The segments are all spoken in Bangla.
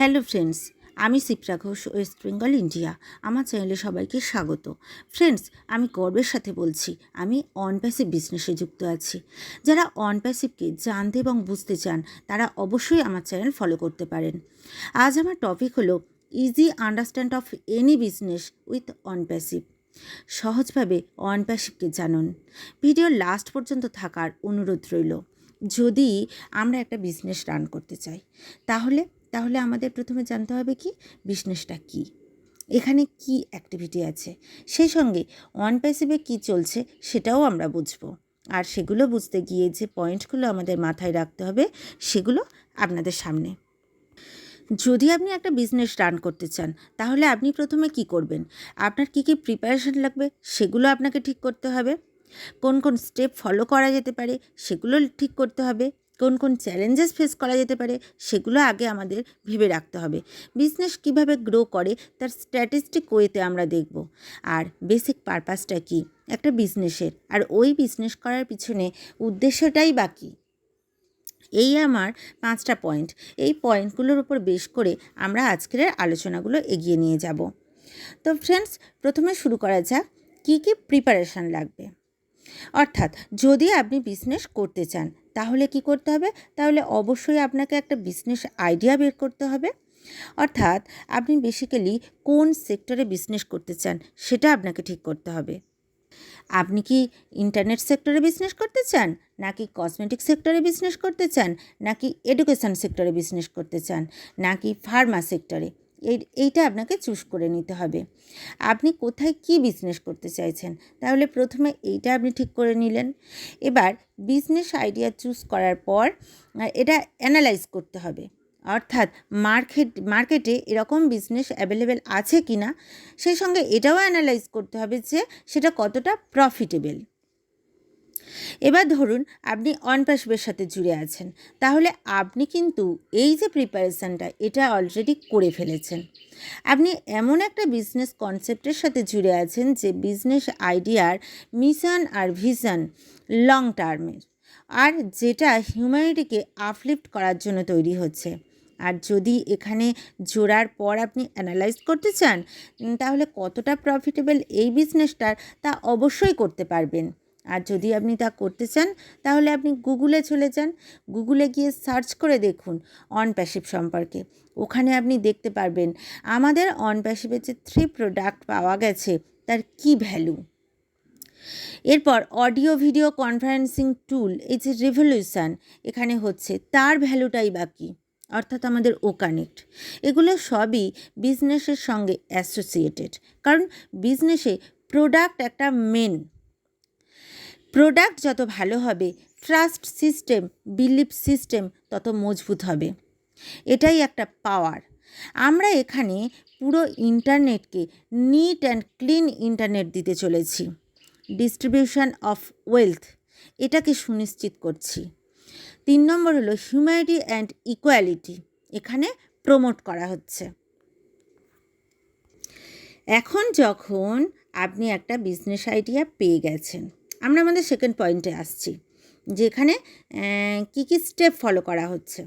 হ্যালো ফ্রেন্ডস, আমি শিপ্রা ঘোষ, ওয়েস্ট বেঙ্গল, ইন্ডিয়া। আমার চ্যানেলে সবাইকে স্বাগত। ফ্রেন্ডস, আমি গর্বের সাথে বলছি আমি অন প্যাসিভ বিজনেসে যুক্ত আছি। যারা অন প্যাসিভকে জানতে এবং বুঝতে চান তারা অবশ্যই আমার চ্যানেল ফলো করতে পারেন। আজ আমার টপিক হলো easy understand of any business with on passive. সহজভাবে অন প্যাসিভকে জানুন। ভিডিওর লাস্ট পর্যন্ত থাকার অনুরোধ রইল। যদি আমরা একটা বিজনেস রান করতে চাই তাহলে তাহলে আমাদের প্রথমে জানতে হবে কি বিজনেসটা কী, এখানে কি অ্যাক্টিভিটি আছে, সেই সঙ্গে অন প্যাসিভে কী চলছে সেটাও আমরা বুঝবো। আর সেগুলো বুঝতে গিয়ে যে পয়েন্টগুলো আমাদের মাথায় রাখতে হবে সেগুলো আপনাদের সামনে। যদি আপনি একটা বিজনেস রান করতে চান তাহলে আপনি প্রথমে কি করবেন, আপনার কী কী প্রিপারেশন লাগবে সেগুলো আপনাকে ঠিক করতে হবে। কোন কোন স্টেপ ফলো করা যেতে পারে সেগুলো ঠিক করতে হবে। কোন কোন চ্যালেঞ্জেস ফেস করা যেতে পারে সেগুলো আগে আমাদের ভেবে রাখতে হবে। বিজনেস কিভাবে গ্রো করে তার স্ট্র্যাটেজিক ওয়েতে আমরা দেখব। আর বেসিক পারপাসটা কি একটা বিজনেসের, আর ওই বিজনেস করার পিছনে উদ্দেশ্যটাই বাকি। এই আমার 5টা পয়েন্ট। এই পয়েন্টগুলোর উপর বেশ করে আমরা আজকের আলোচনাগুলো এগিয়ে নিয়ে যাব। তো ফ্রেন্ডস, প্রথমে শুরু করা যাক কী কী প্রিপারেশান লাগবে। অর্থাৎ যদি আপনি বিজনেস করতে চান তাহলে কি করতে হবে, তাহলে অবশ্যই আপনাকে একটা বিজনেস আইডিয়া বের করতে হবে। অর্থাৎ আপনি বেসিক্যালি কোন সেক্টরে বিজনেস করতে চান সেটা আপনাকে ঠিক করতে হবে। আপনি কি ইন্টারনেট সেক্টরে বিজনেস করতে চান, নাকি কসমেটিক সেক্টরে বিজনেস করতে চান, নাকি এডুকেশন সেক্টরে বিজনেস করতে চান, নাকি ফার্মা সেক্টরে, এইটা আপনাকে চুজ করে নিতে হবে। আপনি কোথায় কি বিজনেস করতে চাইছেন, তাহলে প্রথমে এইটা আপনি ঠিক করে নিলেন। এবার বিজনেস আইডিয়া চুজ করার পর এটা অ্যানালাইজ করতে হবে। অর্থাৎ মার্কেটে এরকম বিজনেস অ্যাভেলেবেল আছে কি না, সেই সঙ্গে এটাও অ্যানালাইজ করতে হবে যে সেটা কতটা প্রফিটেবল। এবার ধরুন আপনি অন প্যাসিভের সাথে জুড়ে আছেন, তাহলে আপনি কিন্তু এই যে প্রিপারেশানটা এটা অলরেডি করে ফেলেছেন। আপনি এমন একটা বিজনেস কনসেপ্টের সাথে জুড়ে আছেন যে বিজনেস আইডিয়ার মিশন আর ভিশন লং টার্মের, আর যেটা হিউম্যানিটিকে আপলিফ্ট করার জন্য তৈরি হচ্ছে। আর যদি এখানে জোড়ার পর আপনি অ্যানালাইজ করতে চান তাহলে কতটা প্রফিটেবল এই বিজনেসটার তা অবশ্যই করতে পারবেন। আর যদি আপনি তা করতে চান তাহলে আপনি গুগলে চলে যান, গুগলে গিয়ে সার্চ করে দেখুন অন প্যাসিভ সম্পর্কে। ওখানে আপনি দেখতে পারবেন আমাদের অন প্যাসিভের যে 3 প্রোডাক্ট পাওয়া গেছে তার কি ভ্যালু। এরপর অডিও ভিডিও কনফারেন্সিং টুল, এই যে রেভলিউশন এখানে হচ্ছে, তার ভ্যালুটাই বাকি, অর্থাৎ আমাদের ও কানেক্ট। এগুলো সবই বিজনেসের সঙ্গে অ্যাসোসিয়েটেড, কারণ বিজনেসে প্রোডাক্ট একটা মেন। প্রোডাক্ট যত ভালো হবে, ট্রাস্ট সিস্টেম, বিলিভ সিস্টেম তত মজবুত হবে। এটাই একটা পাওয়ার। আমরা এখানে পুরো ইন্টারনেটকে নিট অ্যান্ড ক্লিন ইন্টারনেট দিতে চলেছি। ডিস্ট্রিবিউশন অফ ওয়েলথ এটাকে সুনিশ্চিত করছি। 3 নম্বর হলো হিউম্যানিটি অ্যান্ড ইকুয়ালিটি, এখানে প্রমোট করা হচ্ছে। এখন যখন আপনি একটা বিজনেস আইডিয়া পেয়ে গেছেন, আমরা আমাদের সেকেন্ড পয়েন্টে আসছি, যেখানে কী কী স্টেপ ফলো করা হচ্ছে।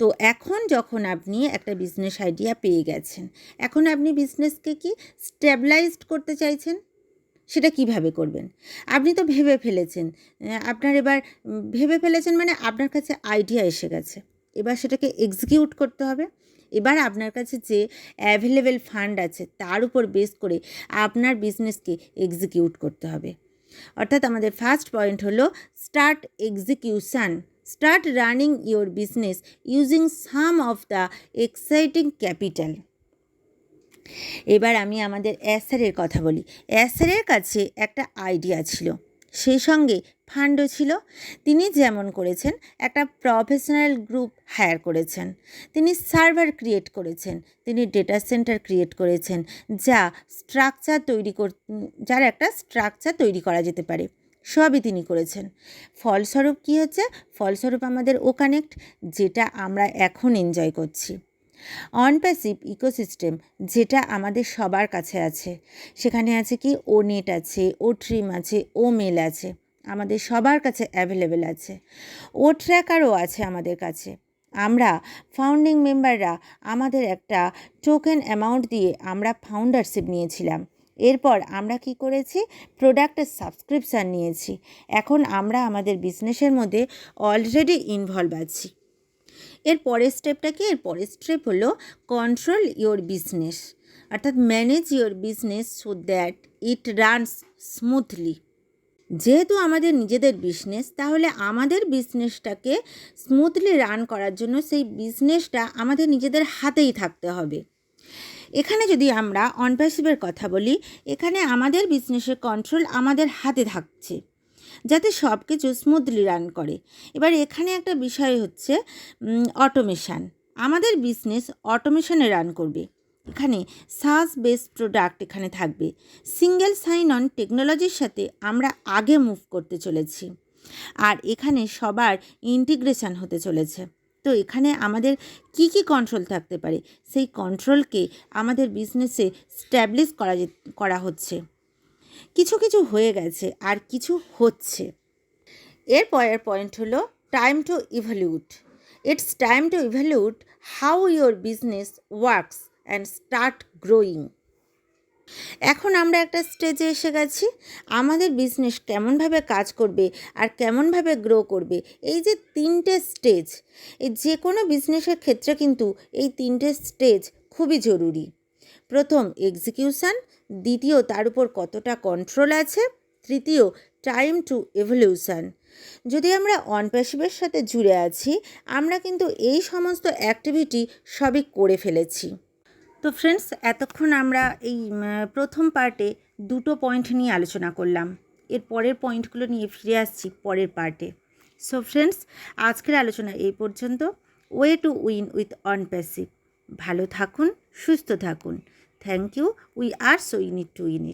তো এখন যখন আপনি একটা বিজনেস আইডিয়া পেয়ে গেছেন, এখন আপনি বিজনেসকে কি স্টেবিলাইজড করতে চাইছেন, সেটা কিভাবে করবেন। আপনি তো ভেবে ফেলেছেন, আপনার এবার ভেবে ফেলেছেন মানে আপনার কাছে আইডিয়া এসে গেছে, এবার সেটাকে এক্সিকিউট করতে হবে। এবার আপনার কাছে যে অ্যাভেলেবেল ফান্ড আছে তার উপর বেস করে আপনার বিজনেসকে এক্সিকিউট করতে হবে। অর্থাৎ আমাদের ফার্স্ট পয়েন্ট হলো start execution, start running your business using some of the exciting capital. এবার আমি আমাদের স্যারের কথা বলি। স্যারের কাছে একটা আইডিয়া ছিল, সেই সঙ্গে ফান্ডও ছিল। তিনি যেমন করেছেন, একটা প্রফেশনাল গ্রুপ হায়ার করেছেন, তিনি সার্ভার ক্রিয়েট করেছেন, তিনি ডেটা সেন্টার ক্রিয়েট করেছেন, যার একটা স্ট্রাকচার তৈরি করা যেতে পারে, সবই তিনি করেছেন। ফলস্বরূপ কী হচ্ছে, ফলস্বরূপ আমাদের ও কানেক্ট, যেটা আমরা এখন এনজয় করছি। অন প্যাসিভ ইকোসিস্টেম যেটা আমাদের সবার কাছে আছে, সেখানে আছে কি ও নেট আছে, ও ট্রিম আছে, ও মেল আছে, আমাদের সবার কাছে অ্যাভেলেবেল আছে। ও ট্র্যাকারও আছে আমাদের কাছে। আমরা ফাউন্ডিং মেম্বাররা আমাদের একটা টোকেন অ্যামাউন্ট দিয়ে আমরা ফাউন্ডারশিপ নিয়েছিলাম। এরপর আমরা কি করেছি, প্রোডাক্টের সাবস্ক্রিপশান নিয়েছি। এখন আমরা আমাদের বিজনেসের মধ্যে অলরেডি ইনভলভ আছি। এর পরের স্টেপটা কি? এর পরের স্টেপ হলো কন্ট্রোল ইয়োর বিজনেস, অর্থাৎ manage your business so that it runs smoothly. যেহেতু আমাদের নিজেদের বিজনেস, তাহলে আমাদের বিজনেসটাকে স্মুথলি রান করার জন্য সেই বিজনেসটা আমাদের নিজেদের হাতেই থাকতে হবে। এখানে যদি আমরা অনপ্যাসিভের কথা বলি, এখানে আমাদের বিজনেসের কন্ট্রোল আমাদের হাতে থাকছে যাতে সব কিছু স্মুথলি রান করে। এবার এখানে একটা বিষয় হচ্ছে অটোমেশান। আমাদের বিজনেস অটোমেশনে রান করবে। এখানে সাস বেসড প্রোডাক্ট এখানে থাকবে। সিঙ্গেল সাইন অন টেকনোলজির সাথে আমরা আগে মুভ করতে চলেছি, আর এখানে সবার ইন্টিগ্রেশন হতে চলেছে। তো এখানে আমাদের কি কি কন্ট্রোল থাকতে পারে, সেই কন্ট্রোলকে আমাদের বিজনেসে স্ট্যাবলিশ করা হচ্ছে। কিছু কিছু হয়ে গেছে, আর কিছু হচ্ছে। এর পরের পয়েন্ট হলো time to evaluate. It's time to evaluate how your business works and start growing. এখন আমরা একটা স্টেজে এসে গেছি, আমাদের বিজনেস কেমনভাবে কাজ করবে আর কেমনভাবে গ্রো করবে। এই যে তিনটে স্টেজ, এই যে কোনো বিজনেসের ক্ষেত্রে কিন্তু এই তিনটে স্টেজ খুবই জরুরি। প্রথম এক্সিকিউশান, দ্বিতীয় তার উপর কতটা কন্ট্রোল আছে, তৃতীয় টাইম টু এভলিউশন। যদি আমরা অনপ্যাসিভের সাথে জুড়ে আছি, আমরা কিন্তু এই সমস্ত অ্যাক্টিভিটি সবই করে ফেলেছি। তো ফ্রেন্ডস, এতক্ষণ আমরা এই প্রথম পার্টে দুটো পয়েন্ট নিয়ে আলোচনা করলাম। এর পরের পয়েন্টগুলো নিয়ে ফিরে আসছি পরের পার্টে। সো ফ্রেন্ডস, আজকের আলোচনা এই পর্যন্ত। Way to win with OnPassive. ভালো থাকুন, সুস্থ থাকুন। Thank you. We are so in it to win it.